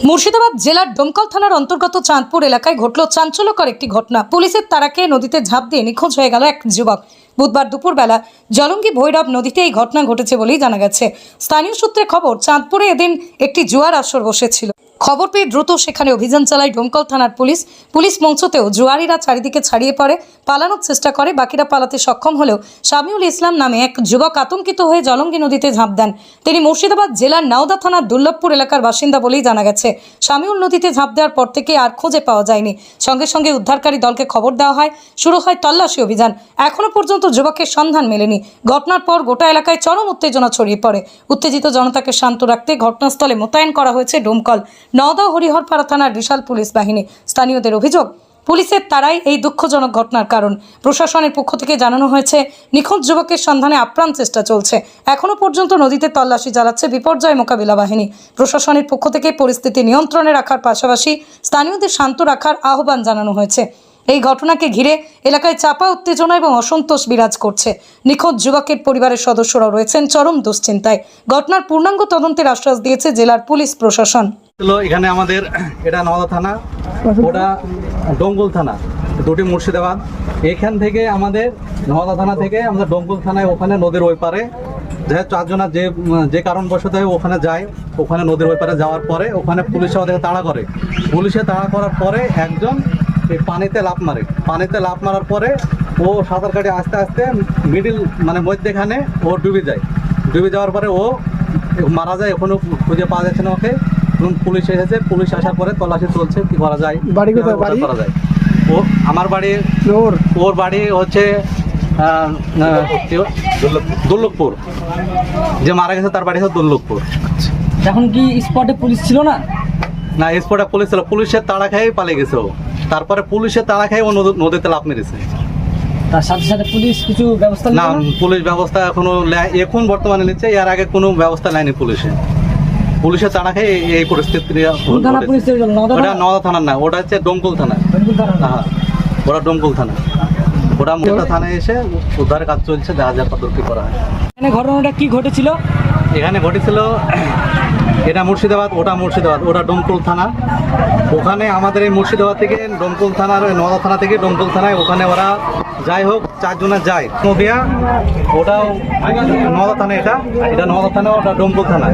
মুর্শিদাবাদ জেলার ডোমকল থানার অন্তর্গত চাঁদপুর এলাকায় ঘটল চাঞ্চল্যকর একটি ঘটনা। পুলিশের তাড়াকে নদীতে ঝাঁপ দিয়ে নিখোঁজ হয়ে গেল এক যুবক। বুধবার দুপুরবেলা জলঙ্গি ভৈরব নদীতে এই ঘটনা ঘটেছে বলেই জানা গেছে। স্থানীয় সূত্রে খবর, চাঁদপুরে এদিন একটি জুয়ার আসর বসেছিল। খবর পেয়ে দ্রুত সেখানে অভিযান চালায় ডোমকল থানার পুলিশ পৌঁছতেও জুয়ারিরা চারিদিকে ছড়িয়ে পড়ে, পালানোর চেষ্টা করে। বাকিরা পালাতে সক্ষম হলেও শামিউল ইসলাম নামে এক যুবক আতঙ্কিত হয়ে জলঙ্গি নদীতে ঝাঁপ দেন। তিনি মুর্শিদাবাদ জেলার নাওদা থানার দুর্লভপুর এলাকার বাসিন্দা বলেই জানা গেছে। শামিউল নদীতে ঝাঁপ দেওয়ার পর থেকে আর খুঁজে পাওয়া যায়নি। সঙ্গে সঙ্গে উদ্ধারকারী দলকে খবর দেওয়া হয়। শুরু হয় তল্লাশি অভিযান। এখনো পর্যন্ত যুবকের সন্ধান মেলেনি। ঘটনার পর গোটা এলাকায় চরম উত্তেজনা ছড়িয়ে পড়ে। উত্তেজিত জনতাকে শান্ত রাখতে ঘটনাস্থলে মোতায়েন করা হয়েছে ডোমকল, নওদা, হরিহরপাড়া থানার বিশাল পুলিশ বাহিনী। স্থানীয়দের অভিযোগ, পুলিশের তারাই এই দুঃখজনক ঘটনার কারণ। প্রশাসনের পক্ষ থেকে জানানো হয়েছে, নিখোঁজ যুবকের সন্ধানে আপ্রাণ চেষ্টা চলছে। এখনো পর্যন্ত নদীতে তল্লাশি চালাচ্ছে বিপর্যয় মোকাবিলা বাহিনী। প্রশাসনের পক্ষ থেকে পরিস্থিতি নিয়ন্ত্রণে রাখার পাশাপাশি স্থানীয়দের শান্ত রাখার আহ্বান জানানো হয়েছে। এই ঘটনাকে ঘিরে এলাকায় চাপা উত্তেজনা এবং অসন্তোষ বিরাজ করছে। নিখোঁজ যুবকের পরিবারের সদস্যরাও রয়েছেন চরম দুশ্চিন্তায়। ঘটনার পূর্ণাঙ্গ তদন্তের আশ্বাস দিয়েছে জেলার পুলিশ প্রশাসন। এখানে আমাদের এটা নওদা থানা, ওটা ডোমকল থানা, দুটি মুর্শিদাবাদ। এখান থেকে আমাদের নওদা থানা থেকে আমাদের ডোমকল থানায় ওখানে নদীর ওই পারে যে চারজনা যে কারণবশত ওখানে যায়, ওখানে নদীর ওই পারে যাওয়ার পরে ওখানে পুলিশ ওদেরকে তাড়া করে। পুলিশে তাড়া করার পরে একজন এই পানিতে লাফ মারে। পানিতে লাফ মারার পরে ও সাঁতার কাটে আস্তে আস্তে মিডিল মানে মধ্যেখানে ও ডুবে যায়। ডুবে যাওয়ার পরে ও মারা যায়। এখনও খুঁজে পাওয়া যাচ্ছে না ওকে। পুলিশ এসেছে, পুলিশ আসার পরে তল্লাশি চলছে কি করা যায়, বাড়ি কোথায় করা যায়। ও আমার বাড়ি, ওর বাড়ি হচ্ছে দুর্লভপুর। যে মারা গেছে তার বাড়ি হচ্ছে দুর্লভপুর। এখন কি স্পটে পুলিশ ছিল না? না, স্পটে পুলিশ ছিল। পুলিশের তাড়া খেয়ে পালিয়ে গেছে ও। তারপরে পুলিশের তাড়া খেয়ে ও নদীতে লাফ মেরেছে। তার সাথে সাথে পুলিশ কিছু ব্যবস্থা না, পুলিশ ব্যবস্থা এখনো এখন বর্তমানে নিচ্ছে। এর আগে কোনো ব্যবস্থা নেয়নি পুলিশে। পুলিশের তাড়া খেয়ে এই পরিস্থিতি। ওটা নওদা থানার না, ওটা হচ্ছে ডোমকল থানা। হ্যাঁ, ওটা ডোমকল থানা। ওটা মোটা থানায় এসে উদ্ধারের কাজ চলছে, দেখা যাক কত কি করা হয়। এখানে ঘটনাটা কি ঘটেছিল? এখানে ঘটেছিল, এটা মুর্শিদাবাদ, ওটা মুর্শিদাবাদ, ওটা ডোমকল থানা। ওখানে আমাদের এই মুর্শিদাবাদ থেকে ডোমকল থানার নওদা থানা থেকে ডোমকল থানায় ওখানে ওরা যাই হোক চারজনা যায় নদিয়া। ওটাও নওদা থানা, এটা নওদা থানা, ওটা ডোমকল থানা।